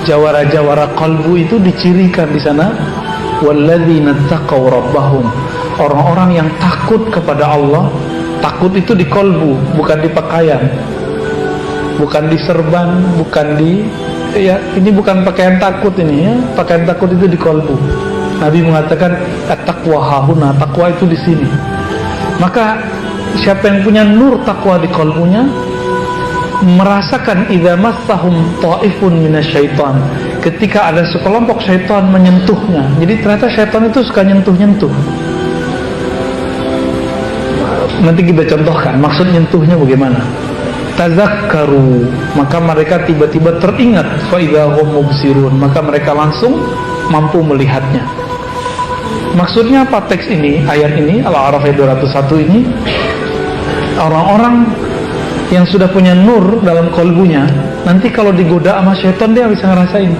Jawara-jawara kalbu itu dicirikan di sana, walladzina taqaw rabbahum, orang-orang yang takut kepada Allah. Takut itu di kalbu, bukan di pakaian, bukan di serban, bukan di ini bukan pakaian takut ini ya. Pakaian takut itu di kalbu. Nabi mengatakan at-taqwa hahuna, takwa itu di sini. Maka siapa yang punya nur takwa di kalbunya merasakan idza massahum ta'ifun minasyaitan, ketika ada sekelompok syaitan menyentuhnya. Jadi ternyata syaitan itu suka nyentuh-nyentuh. Nanti kita contohkan maksud nyentuhnya bagaimana. Tazakkaru, maka mereka tiba-tiba teringat, fa idza hum mubsirun, maka mereka langsung mampu melihatnya. Maksudnya apa teks ini, ayat ini, Al-A'raf 201 ini, orang-orang yang sudah punya nur dalam kalbunya, nanti kalau digoda sama syaitan dia bisa ngerasain.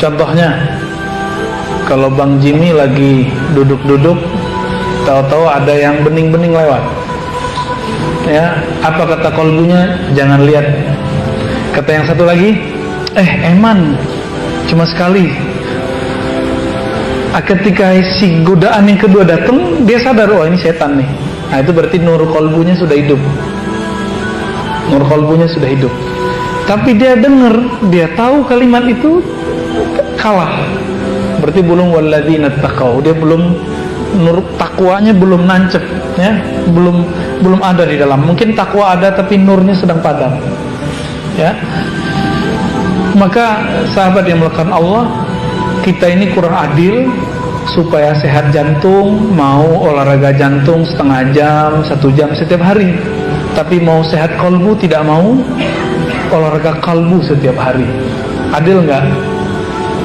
Contohnya, kalau Bang Jimmy lagi duduk-duduk, tahu-tahu ada yang bening-bening lewat, ya, apa kata kalbunya? Jangan lihat. Kata yang satu lagi, eman, cuma sekali. Ketika si godaan yang kedua datang, dia sadar, oh ini setan nih. Nah itu berarti nur kalbunya sudah hidup. Nur kalbunya sudah hidup. Tapi dia dengar, dia tahu kalimat itu kalah. Berarti belum walladzina taqaw, dia belum, nur takwanya belum nancep, ya, belum ada di dalam. Mungkin takwa ada tapi nurnya sedang padam, ya. Maka sahabat yang melakukan Allah, kita ini kurang adil. Supaya sehat jantung, mau olahraga jantung setengah jam, 1 jam setiap hari. Tapi mau sehat kalbu, tidak mau olahraga kalbu setiap hari. Adil nggak?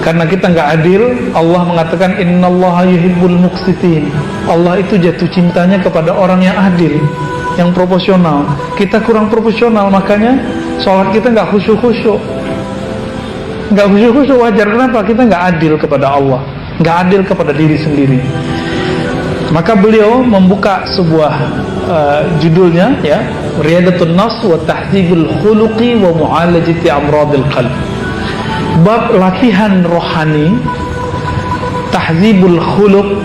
Karena kita nggak adil, Allah mengatakan innallaha yuhibbul muqsitin. Allah itu jatuh cintanya kepada orang yang adil, yang proporsional. Kita kurang proporsional, makanya sholat kita nggak khusyuk-khusyuk. Nggak khusyuk-khusyuk wajar. Kenapa? Kita nggak adil kepada Allah, nggak adil kepada diri sendiri. Maka beliau membuka sebuah judulnya, ya, Riyadatun Nafs wa Tahdzibul Khuluqi wa Mu'alajati Amradil Qalb. Bab latihan rohani, tahdzibul khuluq,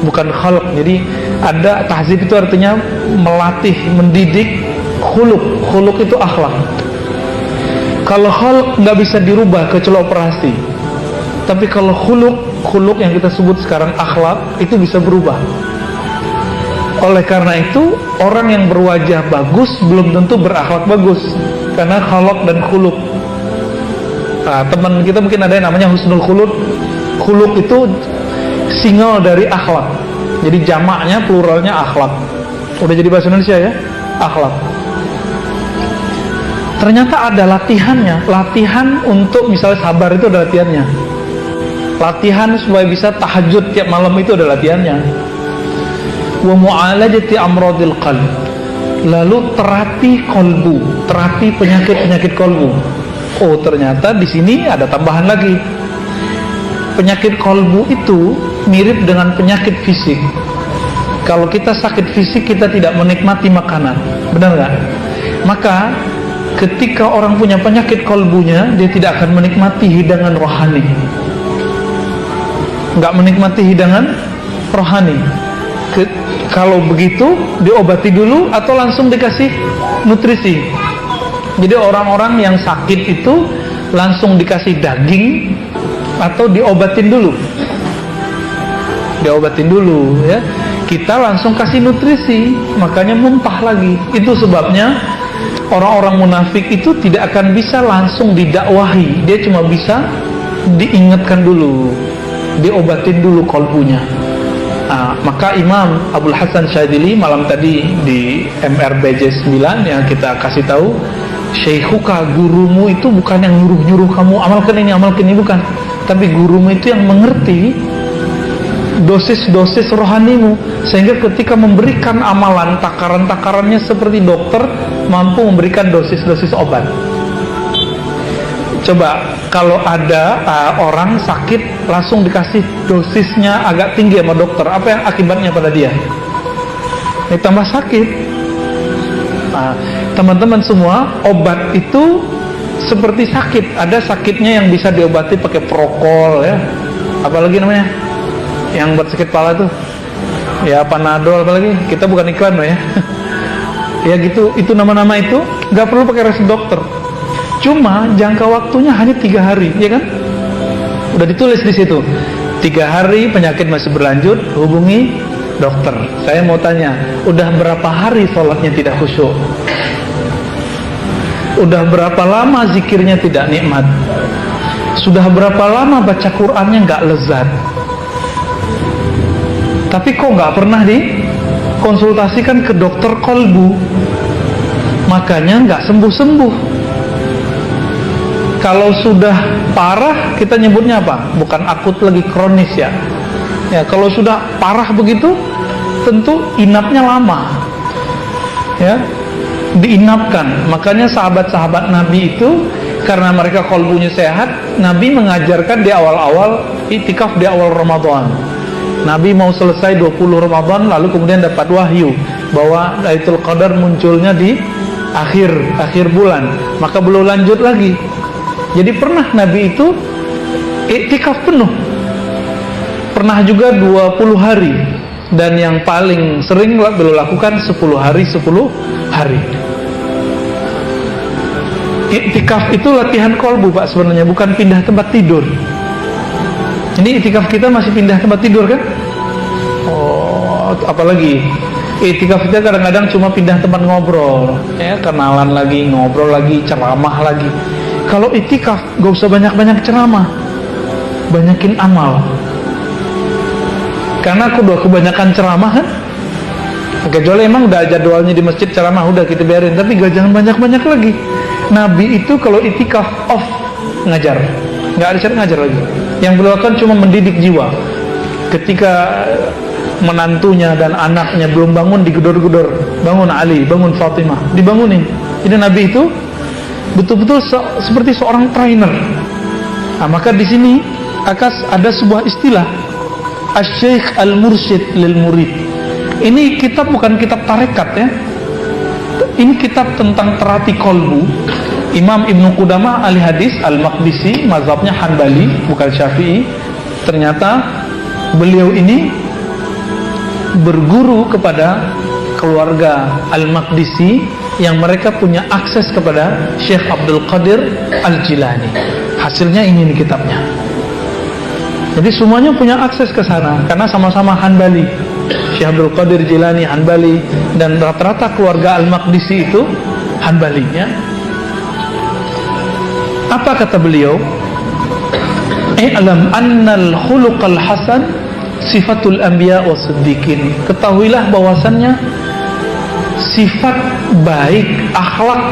bukan khalq. Jadi ada tahdzib itu artinya melatih, mendidik. Khuluq itu akhlak. Kalau khalq nggak bisa dirubah kecuali operasi. Tapi kalau khuluq yang kita sebut sekarang akhlak, itu bisa berubah. Oleh karena itu, orang yang berwajah bagus belum tentu berakhlak bagus, karena khalq dan khuluq. Nah, teman kita mungkin ada yang namanya husnul khuluq. Khuluq itu single dari akhlak. Jadi jamaknya, pluralnya akhlak. Udah jadi bahasa Indonesia ya, akhlak. Ternyata ada latihannya. Latihan untuk misalnya sabar itu ada latihannya. Latihan supaya bisa tahajud tiap malam itu ada latihannya. Wa mu'alajati amradil qalb. Lalu terapi kolbu, terapi penyakit-penyakit kolbu. Oh, ternyata di sini ada tambahan lagi. Penyakit kolbu itu mirip dengan penyakit fisik. Kalau kita sakit fisik, kita tidak menikmati makanan, benar nggak? Maka ketika orang punya penyakit kolbunya, dia tidak akan menikmati hidangan rohani, nggak menikmati hidangan rohani. Kalau begitu, diobati dulu atau langsung dikasih nutrisi. Jadi orang-orang yang sakit itu langsung dikasih daging atau diobatin dulu. Diobatin dulu, ya. Kita langsung kasih nutrisi, makanya muntah lagi. Itu sebabnya orang-orang munafik itu tidak akan bisa langsung didakwahi. Dia cuma bisa diingatkan dulu, diobatin dulu kolbunya. Nah, maka Imam Abdul Hasan Syadzili malam tadi di MRBJ 9 yang kita kasih tahu, Syaikhuka, gurumu itu bukan yang nyuruh-nyuruh kamu amalkan ini, bukan. Tapi gurumu itu yang mengerti dosis-dosis rohanimu, sehingga ketika memberikan amalan, takaran-takarannya seperti dokter mampu memberikan dosis-dosis obat. Coba kalau ada orang sakit langsung dikasih dosisnya agak tinggi sama dokter, apa yang akibatnya pada dia? Tambah sakit. Nah, teman-teman semua, obat itu seperti sakit. Ada sakitnya yang bisa diobati pakai prokol ya. Apalagi namanya? Yang buat sakit kepala tuh. Ya Panadol apalagi. Kita bukan iklan loh ya. Ya gitu, itu nama-nama itu nggak perlu pakai resep dokter. Cuma jangka waktunya hanya 3 hari, ya kan? Udah ditulis di situ. 3 hari penyakit masih berlanjut, hubungi dokter. Saya mau tanya, udah berapa hari sholatnya tidak khusyuk? Udah berapa lama zikirnya tidak nikmat? Sudah berapa lama baca Qur'annya nggak lezat? Tapi kok nggak pernah dikonsultasikan ke dokter kolbu? Makanya nggak sembuh-sembuh. Kalau sudah parah, kita nyebutnya apa? Bukan akut lagi, kronis ya. Ya, kalau sudah parah begitu, tentu inapnya lama. Ya, diinapkan. Makanya sahabat-sahabat Nabi itu, karena mereka kolbunya sehat, Nabi mengajarkan di awal-awal itikaf di awal Ramadan. Nabi mau selesai 20 Ramadan, lalu kemudian dapat wahyu bahwa Lailatul Qadar munculnya di akhir bulan. Maka belum lanjut lagi. Jadi pernah Nabi itu iktikaf penuh. Pernah juga 20 hari. Dan yang paling sering beliau lakukan 10 hari 10 hari. Iktikaf itu latihan kolbu Pak sebenarnya, bukan pindah tempat tidur. Ini iktikaf kita masih pindah tempat tidur kan? Oh, apalagi iktikaf kita kadang-kadang cuma pindah tempat ngobrol, ya, kenalan lagi, ngobrol lagi, ceramah lagi. Kalau iktikaf gak usah banyak-banyak ceramah, banyakin amal. Karena aku udah kebanyakan ceramah kan, kecuali emang udah jadwalnya di masjid ceramah, udah kita biarin. Tapi jangan banyak-banyak lagi. Nabi itu kalau iktikaf off ngajar, nggak ada cara ngajar lagi. Yang beliau lakukan cuma mendidik jiwa. Ketika menantunya dan anaknya belum bangun, digedor-gedor, bangun Ali, bangun Fatimah, dibangunin. Jadi Nabi itu betul-betul seperti seorang trainer. Nah, maka di sini ada sebuah istilah Asy-Syaikh Al-Mursyid lil Murid. Ini kitab bukan kitab tarekat ya. Ini kitab tentang terapi kolbu. Imam Ibnu Qudamah ahli hadis Al-Maqdisi, mazhabnya Hanbali bukan Syafi'i. Ternyata beliau ini berguru kepada keluarga Al-Maqdisi yang mereka punya akses kepada Syekh Abdul Qadir Al-Jilani. Hasilnya ini nih kitabnya. Jadi semuanya punya akses ke sana karena sama-sama Hanbali. Syekh Abdul Qadir Jilani Hanbali dan rata-rata keluarga Al-Maqdisi itu Hanbali ya. Apa kata beliau? I'lam annal khuluqal hasan sifatul anbiya was siddiqin. Ketahuilah bahwasannya sifat baik, akhlak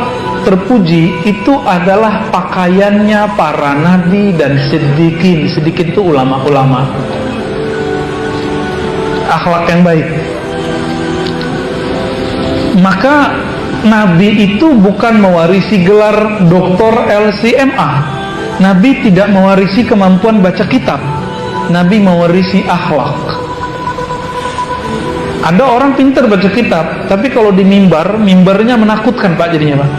terpuji itu adalah pakaiannya para nabi dan siddiqin. Siddiqin itu ulama-ulama. Akhlak yang baik. Maka nabi itu bukan mewarisi gelar doktor LCMA. Nabi tidak mewarisi kemampuan baca kitab. Nabi mewarisi akhlak. Ada orang pintar baca kitab, tapi kalau di mimbarnya menakutkan Pak jadinya Pak.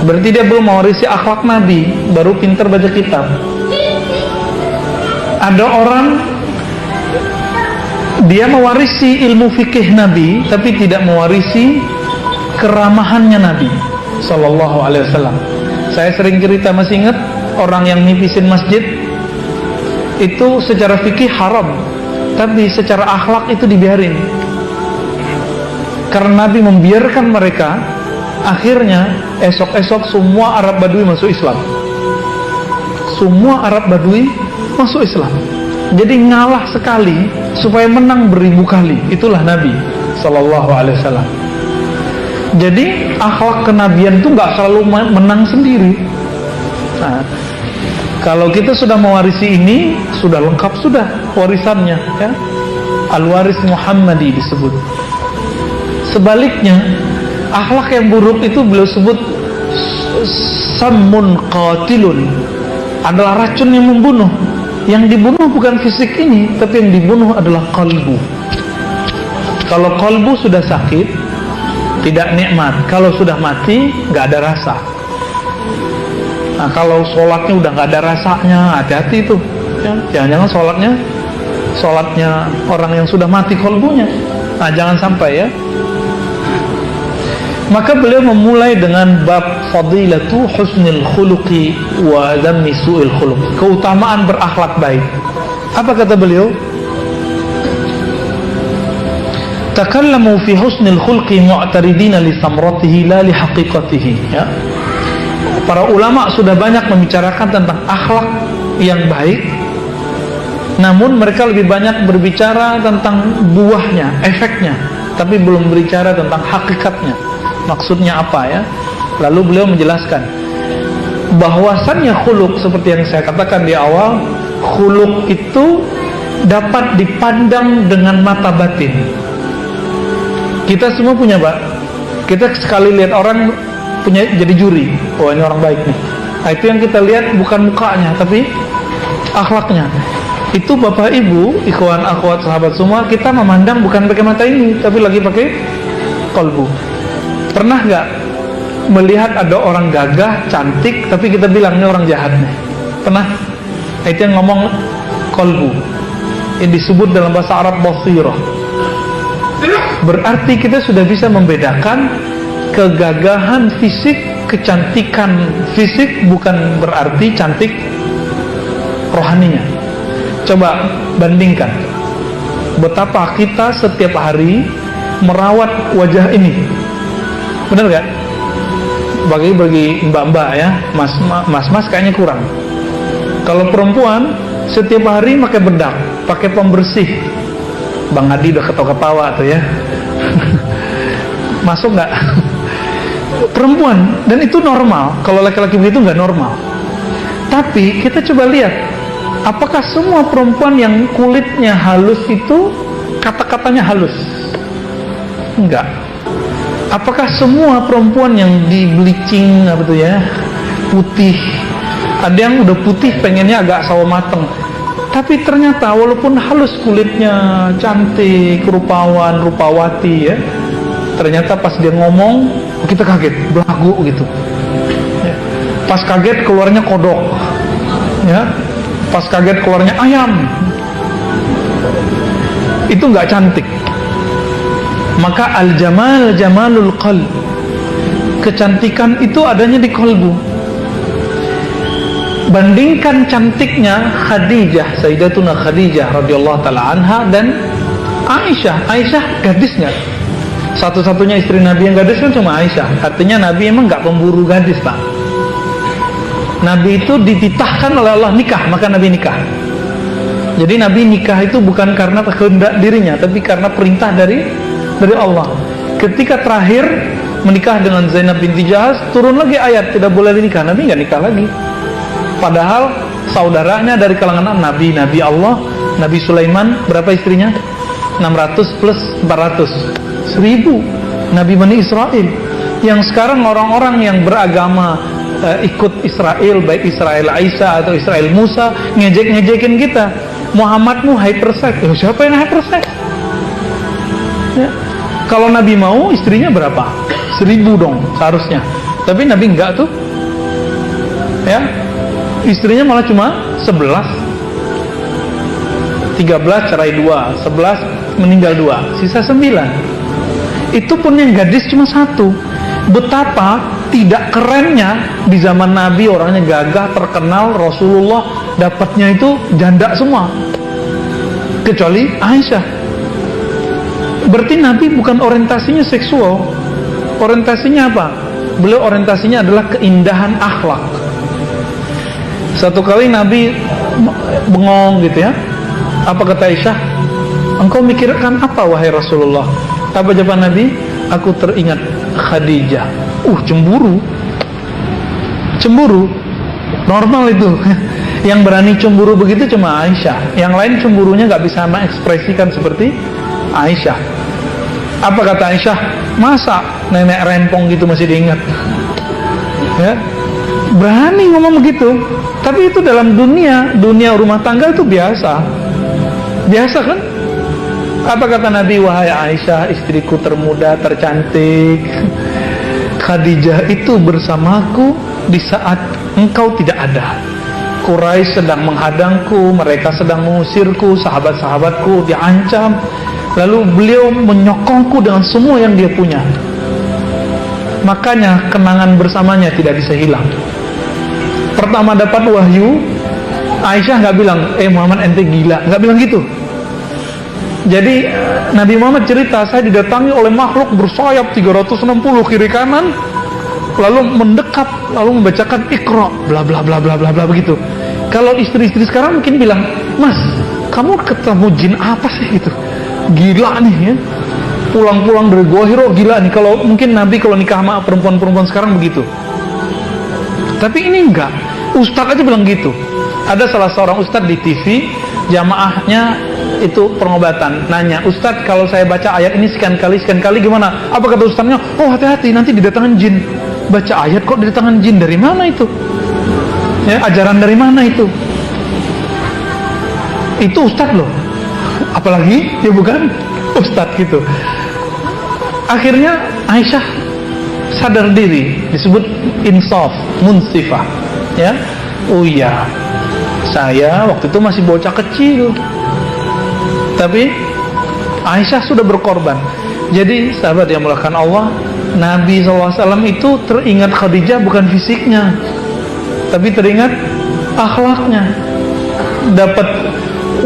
Berarti dia belum mewarisi akhlak Nabi, baru pintar baca kitab. Ada orang dia mewarisi ilmu fikih Nabi, tapi tidak mewarisi keramahannya Nabi Sallallahu Alaihi Wasallam. Saya sering cerita, masih ingat orang yang nipisin masjid itu secara fikih haram, tapi secara akhlak itu dibiarin. Karena Nabi membiarkan mereka, akhirnya esok-esok semua Arab Badui masuk Islam. Semua Arab Badui masuk Islam. Jadi ngalah sekali supaya menang beribu kali. Itulah Nabi Sallallahu Alaihi Wasallam. Jadi akhlak kenabian itu nggak selalu menang sendiri. Nah, kalau kita sudah mewarisi ini, sudah lengkap sudah warisannya ya. Al-Waris Muhammadi disebut. Sebaliknya, akhlak yang buruk itu beliau sebut sammun qatilun, adalah racun yang membunuh. Yang dibunuh bukan fisik ini, tapi yang dibunuh adalah qalbu. Kalau qalbu sudah sakit, tidak nikmat. Kalau sudah mati nggak ada rasa. Nah, kalau sholatnya udah nggak ada rasanya, hati-hati tuh ya. Jangan-jangan sholatnya orang yang sudah mati kolbunya. Nah, jangan sampai ya. Maka beliau memulai dengan bab fadilatu husnil khuluqi wa dhammi su'il khuluq, keutamaan berakhlak baik. Apa kata beliau? Takallamu fi husnil khulqi mu'taridina li samratihi la li haqiqatihi, ya. Para ulama sudah banyak membicarakan tentang akhlak yang baik, namun mereka lebih banyak berbicara tentang buahnya, efeknya, tapi belum berbicara tentang hakikatnya. Maksudnya apa ya? Lalu beliau menjelaskan bahwasannya khuluk, seperti yang saya katakan di awal, khuluk itu dapat dipandang dengan mata batin. Kita semua punya, Pak. Kita sekali lihat orang punya jadi juri. Oh, ini orang baik nih. Nah, itu yang kita lihat bukan mukanya, tapi akhlaknya. Itu Bapak Ibu, ikhwan akhwat sahabat semua, kita memandang bukan pakai mata ini, tapi lagi pakai kolbu. Pernah nggak melihat ada orang gagah, cantik, tapi kita bilang ini orang jahat nih? Pernah? Itu yang ngomong kolbu. Yang disebut dalam bahasa Arab basirah. Berarti kita sudah bisa membedakan kegagahan fisik, kecantikan fisik bukan berarti cantik rohaninya. Coba bandingkan betapa kita setiap hari merawat wajah ini. Benar gak? Bagi mbak-mbak ya, mas kayaknya kurang. Kalau perempuan setiap hari pakai bedak, pakai pembersih. Bang Adi udah ketawa-ketawa tuh ya. Masuk nggak? Perempuan, dan itu normal. Kalau laki-laki begitu nggak normal. Tapi kita coba lihat, apakah semua perempuan yang kulitnya halus itu kata-katanya halus? Enggak. Apakah semua perempuan yang di bleaching apa tuh ya, putih, ada yang udah putih pengennya agak sawo mateng, tapi ternyata walaupun halus kulitnya, cantik, rupawan, rupawati ya, ternyata pas dia ngomong kita kaget, belagu gitu ya. Pas kaget keluarnya kodok ya, pas kaget keluarnya ayam, itu nggak cantik. Maka al-jamal jamalul qalb, kecantikan itu adanya di kolbu. Bandingkan cantiknya Khadijah, Sayyidatuna Khadijah radhiyallahu taala anha, dan Aisyah. Aisyah gadisnya, satu-satunya istri Nabi yang gadis kan cuma Aisyah. Artinya Nabi emang nggak pemburu gadis, Pak. Nabi itu dititahkan oleh Allah nikah, maka Nabi nikah. Jadi Nabi nikah itu bukan karena kehendak dirinya, tapi karena perintah dari Allah. Ketika terakhir menikah dengan Zainab binti Jahaz, turun lagi ayat tidak boleh nikah. Nabi nggak nikah lagi. Padahal saudaranya dari kalangan Nabi Allah, Nabi Sulaiman berapa istrinya? 600 plus 400, 1000. Nabi Bani Israel. Yang sekarang orang-orang yang beragama ikut Israel, baik Israel Isa atau Israel Musa, ngejek-ngejekin kita. Muhammadmu hypersex. Siapa yang hypersex? Ya. Kalau Nabi mau istrinya berapa? 1000 dong seharusnya. Tapi Nabi enggak tuh. Ya. Istrinya malah cuma 11. 13 cerai 2, 11 meninggal 2, sisa 9. Itu pun yang gadis cuma 1. Betapa tidak kerennya di zaman Nabi, orangnya gagah, terkenal, Rasulullah dapatnya itu janda semua. Kecuali Aisyah. Berarti Nabi bukan orientasinya seksual. Orientasinya apa? Beliau orientasinya adalah keindahan akhlak. Satu kali Nabi bengong gitu ya. Apa kata Aisyah? Engkau mikirkan apa wahai Rasulullah? Apa jawaban Nabi? Aku teringat Khadijah. Cemburu. Cemburu. Normal itu. Yang berani cemburu begitu cuma Aisyah. Yang lain cemburunya gak bisa mengekspresikan seperti Aisyah. Apa kata Aisyah? Masa nenek rempong gitu masih diingat? Ya, berani ngomong begitu. Tapi itu dalam dunia rumah tangga itu biasa kan? Apa kata Nabi? Wahai Aisyah, istriku termuda, tercantik, Khadijah itu bersamaku di saat engkau tidak ada. Quraisy sedang menghadangku, mereka sedang mengusirku, sahabat-sahabatku diancam. Lalu beliau menyokongku dengan semua yang dia punya. Makanya kenangan bersamanya tidak bisa hilang. Pertama dapat wahyu, Aisyah nggak bilang, Muhammad ente gila, nggak bilang gitu. Jadi Nabi Muhammad cerita, saya didatangi oleh makhluk bersayap 360 kiri kanan, lalu mendekat, lalu membacakan Iqra, bla bla bla bla bla bla begitu. Kalau istri-istri sekarang mungkin bilang, Mas, kamu ketemu jin apa sih itu? Gila nih ya. Pulang-pulang dari Gua Hiro gila nih. Kalau mungkin Nabi kalau nikah sama perempuan-perempuan sekarang begitu. Tapi ini enggak. Ustadz aja bilang gitu. Ada salah seorang ustadz di TV, jamaahnya itu pengobatan, nanya, Ustadz kalau saya baca ayat ini sekian kali gimana? Apa kata ustadznya? Oh hati-hati nanti didatangin jin. Baca ayat kok didatangin jin, dari mana itu? Ya, ajaran dari mana itu? Itu ustadz loh. Apalagi ya bukan ustadz gitu. Akhirnya Aisyah sadar diri, disebut insaf, munsifah, ya. Oh iya, saya waktu itu masih bocah kecil, tapi Aisyah sudah berkorban. Jadi sahabat yang mulakan Allah, Nabi SAW itu teringat Khadijah bukan fisiknya, tapi teringat akhlaknya. Dapat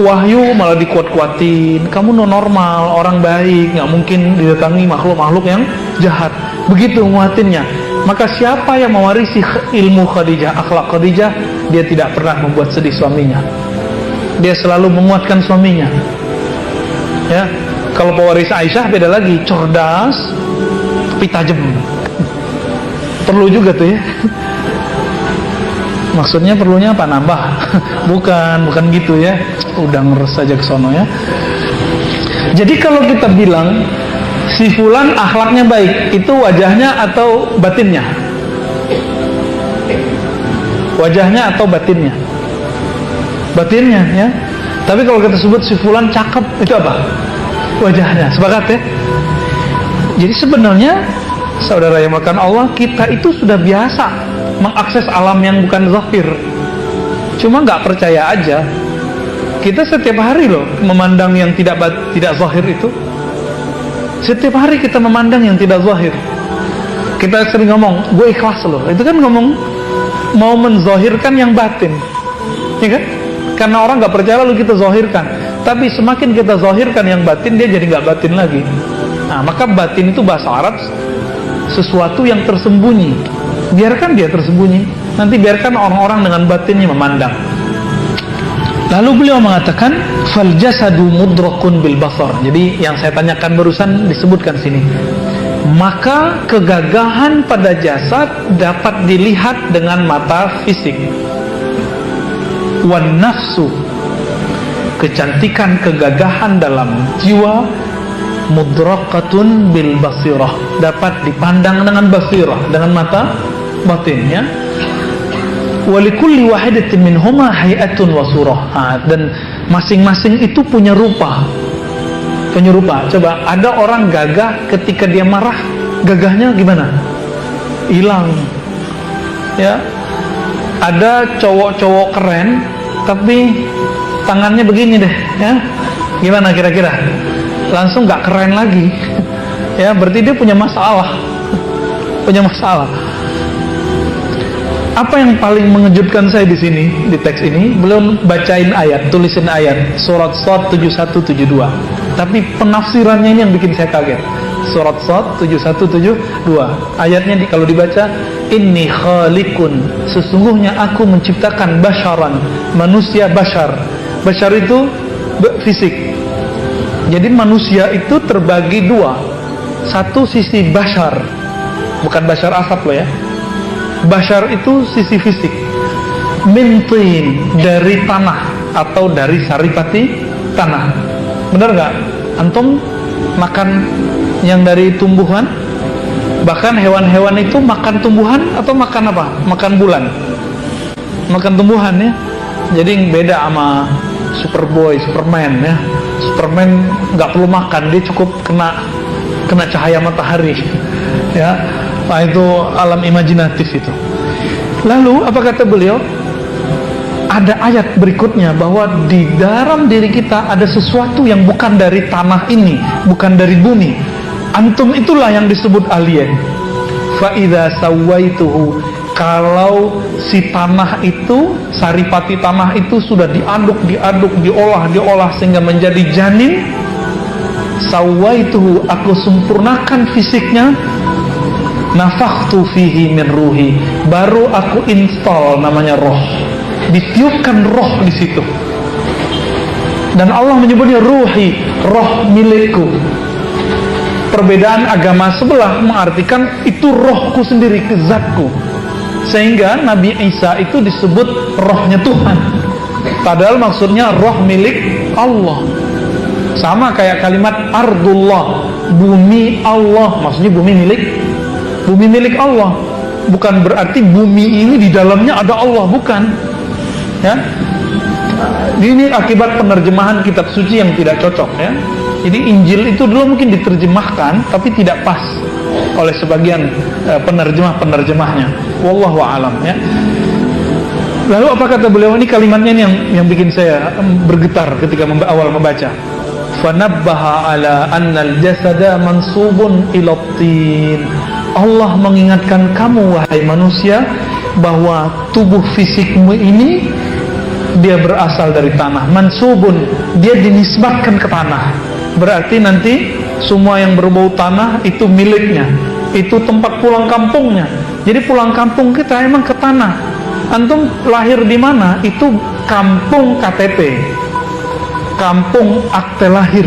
wahyu malah dikuat-kuatin, kamu normal, orang baik, nggak mungkin didatangi makhluk-makhluk yang jahat. Begitu nguatinnya. Maka siapa yang mewarisi ilmu Khadijah, akhlak Khadijah, dia tidak pernah membuat sedih suaminya. Dia selalu menguatkan suaminya. Ya, kalau pewaris Aisyah beda lagi, cerdas, tapi tajam. Perlu juga tuh ya. Maksudnya perlunya apa? Nambah? Bukan gitu ya. Udah ngeres aja ke sono ya. Jadi kalau kita bilang si fulan akhlaknya baik, itu wajahnya atau batinnya? Wajahnya atau batinnya? Batinnya ya. Tapi kalau kita sebut si fulan cakep, itu apa? Wajahnya. Sepakat ya? Jadi sebenarnya saudara yang makan Allah, kita itu sudah biasa mengakses alam yang bukan zahir. Cuma nggak percaya aja. Kita setiap hari loh memandang yang tidak zahir itu. Setiap hari kita memandang yang tidak zahir. Kita sering ngomong, gue ikhlas loh. Itu kan ngomong mau menzahirkan yang batin, ya kan? Karena orang nggak percaya lalu kita zahirkan. Tapi semakin kita zahirkan yang batin, dia jadi nggak batin lagi. Nah, maka batin itu bahasa Arab sesuatu yang tersembunyi. Biarkan dia tersembunyi. Nanti biarkan orang-orang dengan batinnya memandang. Lalu beliau mengatakan, fal jasadu mudrakun bil basar. Jadi yang saya tanyakan barusan disebutkan sini. Maka kegagahan pada jasad dapat dilihat dengan mata fisik. Wan nafsu, kecantikan kegagahan dalam jiwa, mudrakatun bil basirah, dapat dipandang dengan basirah, dengan mata batinnya. Walikulli wahidatin minhuma hay'atun wa surah. Dan masing-masing itu punya rupa. Coba ada orang gagah, ketika dia marah, gagahnya gimana? Hilang. Ya. Ada cowok-cowok keren, tapi tangannya begini deh, ya. Gimana kira-kira? Langsung gak keren lagi. Ya, berarti dia punya masalah. Punya masalah. Apa yang paling mengejutkan saya di sini, di teks ini, belum bacain ayat, tulisin ayat, surat Shad 7172. Tapi penafsirannya ini yang bikin saya kaget. Surat Shad 7172. Ayatnya kalau dibaca, inni khaliqun, sesungguhnya aku menciptakan basyaran, manusia bashar. Bashar itu fisik. Jadi manusia itu terbagi dua. Satu sisi bashar, bukan bashar asap loh ya. Bashar itu sisi fisik. Min tin, dari tanah atau dari saripati tanah. Benar nggak? Antum makan yang dari tumbuhan? Bahkan hewan-hewan itu makan tumbuhan atau makan apa? Makan bulan. Makan tumbuhan ya. Jadi beda sama Superboy, Superman ya. Superman nggak perlu makan, dia cukup kena cahaya matahari, ya. Nah, itu alam imajinatif itu. Lalu apa kata beliau? Ada ayat berikutnya bahwa di dalam diri kita ada sesuatu yang bukan dari tanah ini, bukan dari bumi. Antum itulah yang disebut alien. Fa idza sawaituhu, kalau si tanah itu, saripati tanah itu sudah diaduk, diolah sehingga menjadi janin, sawaituhu, aku sempurnakan fisiknya, nafakhtu fihi min ruhi, baru aku install namanya roh. Ditiupkan roh di situ. Dan Allah menyebutnya ruhi, roh milikku. Perbedaan agama sebelah mengartikan itu rohku sendiri, zatku. Sehingga Nabi Isa itu disebut rohnya Tuhan. Padahal maksudnya roh milik Allah. Sama kayak kalimat ardullah, bumi Allah, maksudnya bumi milik Allah. Bukan berarti bumi ini di dalamnya ada Allah, bukan. Ya, ini akibat penerjemahan kitab suci yang tidak cocok, ya. Jadi Injil itu dulu mungkin diterjemahkan tapi tidak pas oleh sebagian penerjemahnya. Wallahu a'lam, ya. Lalu apa kata beliau? Ini kalimatnya ini yang bikin saya bergetar ketika awal membaca. Fanabbaha ala annal jasada mansubun ila tin. Allah mengingatkan kamu wahai manusia bahwa tubuh fisikmu ini dia berasal dari tanah. Mansubun, dia dinisbatkan ke tanah. Berarti nanti semua yang berbau tanah itu miliknya, itu tempat pulang kampungnya. Jadi pulang kampung kita emang ke tanah. Antum lahir di mana? Itu kampung KTP, kampung akte lahir.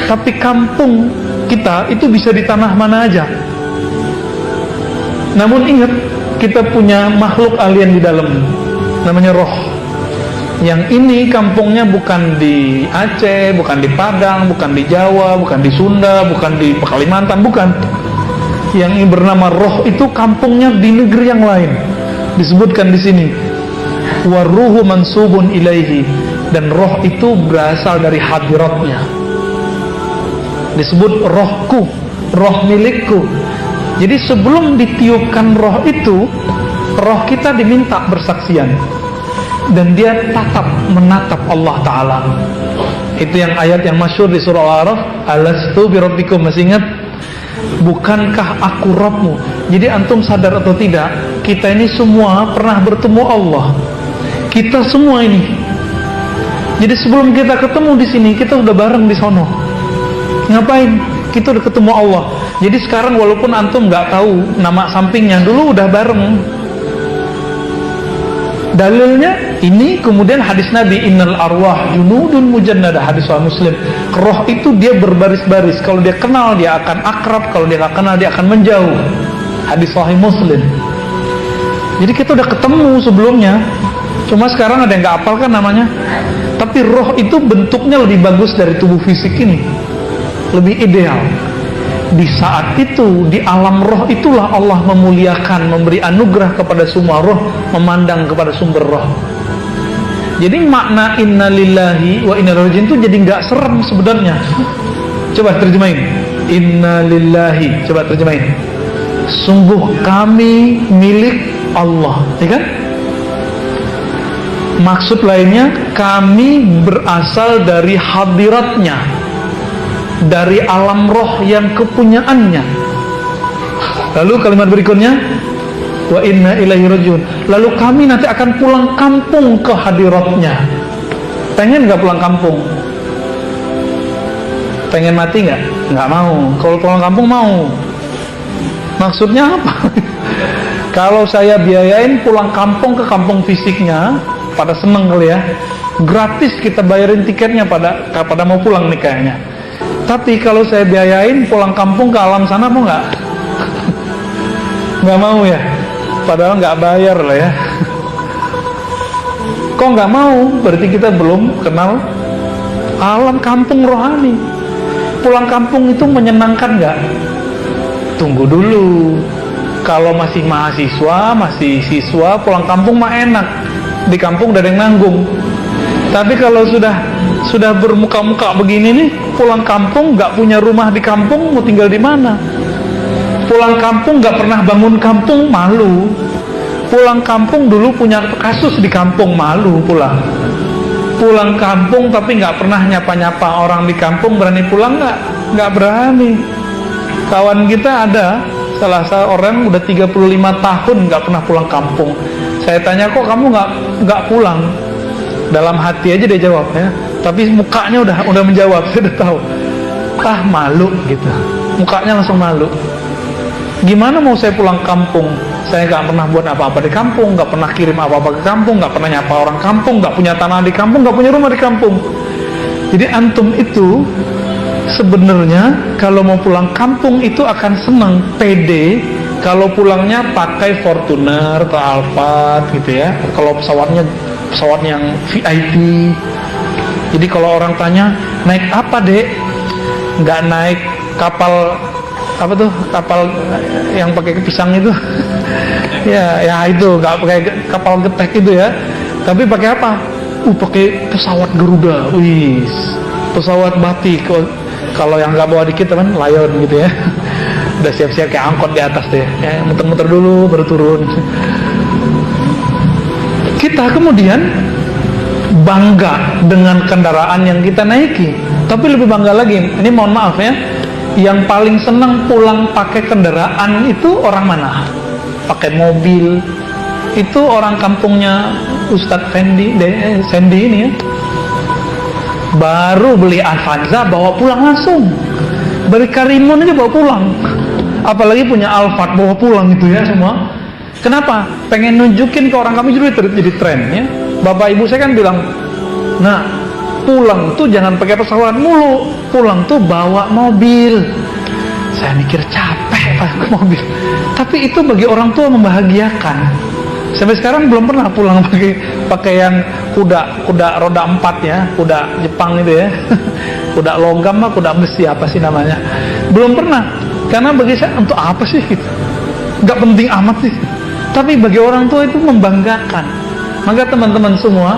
Tapi kampung kita itu bisa di tanah mana aja. Namun ingat, kita punya makhluk alien di dalam, namanya roh. Yang ini kampungnya bukan di Aceh, bukan di Padang, bukan di Jawa, bukan di Sunda, bukan di Kalimantan, bukan. Yang ini bernama roh itu kampungnya di negeri yang lain. Disebutkan di sini, waruhu mansubun ilaihi, dan roh itu berasal dari hadiratnya. Disebut rohku, roh milikku. Jadi sebelum ditiupkan roh itu, roh kita diminta bersaksian. Dan dia menatap Allah Ta'ala. Itu yang ayat yang masyhur di surah Al-A'raf, alastu birabbikum, masih ingat? Bukankah aku Rabbmu? Jadi antum sadar atau tidak, kita ini semua pernah bertemu Allah. Kita semua ini. Jadi sebelum kita ketemu di sini, kita udah bareng di sono. Ngapain? Kita udah ketemu Allah. Jadi sekarang walaupun antum nggak tahu nama sampingnya, dulu udah bareng. Dalilnya ini, kemudian hadis Nabi, innal arwah junudun mujannada, hadis Muslim. Roh itu dia berbaris-baris. Kalau dia kenal dia akan akrab, kalau dia nggak kenal dia akan menjauh. Hadis Sahih Muslim. Jadi kita udah ketemu sebelumnya. Cuma sekarang ada yang nggak hafal kan namanya. Tapi roh itu bentuknya lebih bagus dari tubuh fisik ini, lebih ideal. Di saat itu, di alam roh itulah Allah memuliakan, memberi anugerah kepada semua roh, memandang kepada sumber roh. Jadi makna inna lillahi wa inna ilaihi raji'un itu jadi nggak serem sebenarnya. Coba terjemahin. Inna lillahi, coba terjemahin. Sungguh kami milik Allah, ya kan? Maksud lainnya, kami berasal dari hadiratnya, dari alam roh yang kepunyaannya. Lalu kalimat berikutnya, wa inna ilaihi raji'un. Lalu kami nanti akan pulang kampung ke hadiratnya. Pengen gak pulang kampung? Pengen mati gak? Gak mau. Kalau pulang kampung mau. Maksudnya apa? Kalau saya biayain pulang kampung ke kampung fisiknya, pada seneng kali ya, gratis kita bayarin tiketnya pada mau pulang nih kayaknya. Tapi kalau saya biayain pulang kampung ke alam sana, mau nggak? Nggak mau ya? Padahal nggak bayar lah ya. Kok nggak mau? Berarti kita belum kenal alam kampung rohani. Pulang kampung itu menyenangkan nggak? Tunggu dulu. Kalau masih mahasiswa, masih siswa, pulang kampung mah enak. Di kampung udah ada yang nanggung. Tapi kalau sudah bermuka-muka begini nih, pulang kampung nggak punya rumah di kampung, mau tinggal di mana? Pulang kampung nggak pernah bangun kampung, malu. Pulang kampung dulu punya kasus di kampung, malu pulang. Pulang kampung tapi nggak pernah nyapa-nyapa orang di kampung, berani pulang nggak? Nggak berani. Kawan kita ada salah seorang udah 35 tahun nggak pernah pulang kampung. Saya tanya, kok kamu nggak pulang? Dalam hati aja dia jawab ya, tapi mukanya udah menjawab, saya udah tahu. Malu gitu. Mukanya langsung malu. Gimana mau saya pulang kampung? Saya nggak pernah buat apa-apa di kampung, nggak pernah kirim apa-apa ke kampung, nggak pernah nyapa orang kampung, nggak punya tanah di kampung, nggak punya rumah di kampung. Jadi antum itu sebenarnya kalau mau pulang kampung itu akan senang, pede kalau pulangnya pakai Fortuner atau Alphard gitu ya. Kalau pesawat yang VIP. Jadi kalau orang tanya, naik apa dek? Nggak naik kapal apa tuh, kapal yang pakai pisang itu. ya itu nggak pakai kapal getek itu ya, tapi pakai apa? Pakai pesawat Garuda, pesawat batik. Kalau yang nggak bawa dikit kan Lion gitu ya. Udah siap-siap kayak angkot di atas deh ya, muter-muter dulu baru turun. Kita kemudian bangga dengan kendaraan yang kita naiki, tapi lebih bangga lagi, ini mohon maaf ya, yang paling senang pulang pakai kendaraan itu orang mana? Pakai mobil. Itu orang kampungnya Ustadz Sandy ini ya, baru beli Avanza bawa pulang langsung, beli Karimun aja bawa pulang, apalagi punya Alphard bawa pulang itu ya semua. Kenapa? Pengen nunjukin ke orang kami jadi tren ya. Bapak ibu saya kan bilang, nah pulang tuh jangan pakai pesawat mulu, pulang tuh bawa mobil. Saya mikir capek pakai mobil, tapi itu bagi orang tua membahagiakan. Sampai sekarang belum pernah pulang pakai yang kuda roda 4 ya, kuda Jepang itu ya. Kuda logam mah, kuda besi apa sih namanya, belum pernah. Karena bagi saya untuk apa sih gitu, nggak penting amat sih. Tapi bagi orang tua itu membanggakan. Maka teman-teman semua,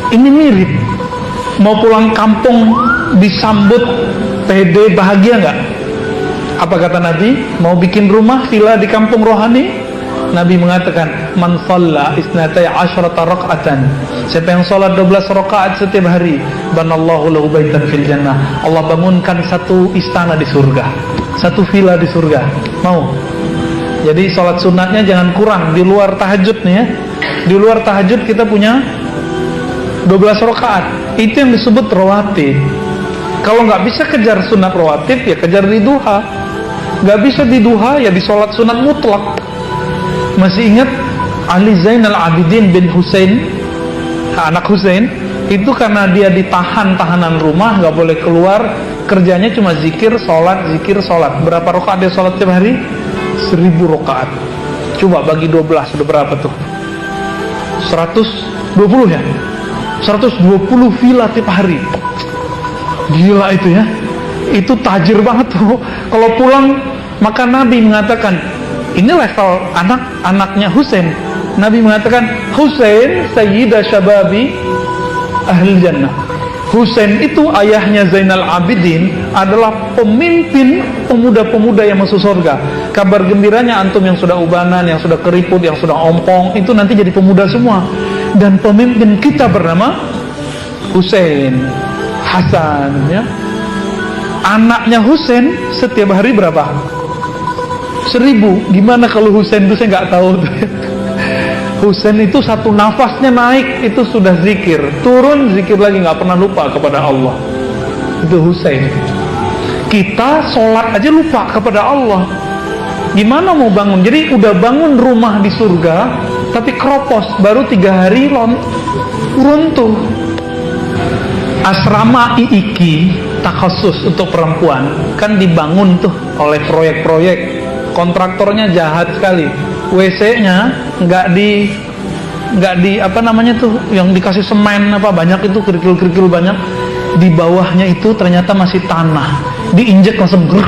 ini mirip. Mau pulang kampung disambut pede, bahagia nggak? Apa kata Nabi? Mau bikin rumah villa di kampung rohani? Nabi mengatakan, man shalla isnatai asyrata raka'atan, siapa yang sholat 12 rakaat setiap hari, banallahu lahu baitan fil jannah, Allah bangunkan satu istana di surga, satu villa di surga. Mau? Jadi sholat sunatnya jangan kurang. Di luar tahajud nih ya, di luar tahajud kita punya 12 rakaat, itu yang disebut rawatib. Kalau nggak bisa kejar sunat rawatib, ya kejar di duha. Nggak bisa di duha, ya di sholat sunat mutlak. Masih ingat Ali Zainal Abidin bin Husain, anak Husain, itu karena dia ditahan tahanan rumah, nggak boleh keluar, kerjanya cuma zikir, sholat. Berapa rakaat dia sholat tiap hari? 1000 rakaat. Coba bagi 12, udah berapa tuh? 120 ya? 120 villa tiap hari. Gila itu ya. Itu tajir banget tuh. Kalau pulang, maka Nabi mengatakan, ini level anak-anaknya Husain. Nabi mengatakan, Husain sayyida syababi ahli jannah. Husain itu ayahnya Zainal Abidin adalah pemimpin pemuda-pemuda yang masuk surga. Kabar gembiranya, antum yang sudah ubanan, yang sudah keriput, yang sudah ompong, itu nanti jadi pemuda semua. Dan pemimpin kita bernama Husain Hasan ya. Anaknya Husain setiap hari berapa? 1000. Gimana kalau Husain itu saya nggak tahu. Husain itu satu nafasnya naik itu sudah zikir, turun zikir lagi, nggak pernah lupa kepada Allah. Itu Husain. Kita sholat aja lupa kepada Allah. Gimana mau bangun? Jadi udah bangun rumah di surga, tapi keropos, baru 3 hari runtuh. Asrama IIKI takhasus untuk perempuan kan dibangun tuh oleh proyek-proyek. Kontraktornya jahat sekali. WC-nya nggak di apa namanya tuh, yang dikasih semen apa banyak itu, kerikil-kerikil banyak. Di bawahnya itu ternyata masih tanah, diinjek langsung gruk.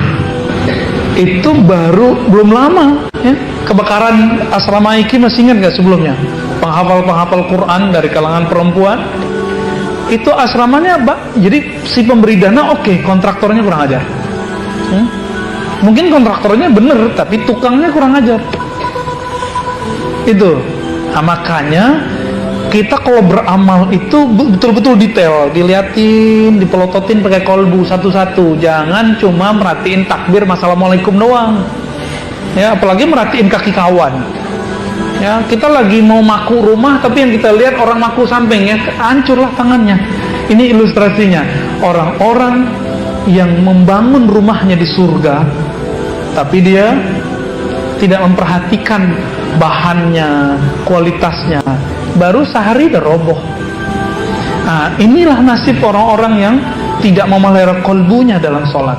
Itu baru belum lama ya. Kebakaran asrama IIKI masih ingat nggak sebelumnya? Penghafal Quran dari kalangan perempuan itu asramanya jadi si pemberi dana oke, kontraktornya kurang ajar. Mungkin kontraktornya bener, tapi tukangnya kurang ajar. Itu. Nah, makanya kita kalau beramal itu betul-betul detail, diliatin, dipelototin pakai kolbu satu-satu. Jangan cuma merhatiin takbir assalamualaikum doang. Ya, apalagi merhatiin kaki kawan. Ya, kita lagi mau maku rumah, tapi yang kita lihat orang maku samping, ya hancurlah tangannya. Ini ilustrasinya. Orang-orang yang membangun rumahnya di surga, tapi dia tidak memperhatikan bahannya, kualitasnya, baru sehari udah roboh. Nah, inilah nasib orang-orang yang tidak memelihara kolbunya dalam sholat.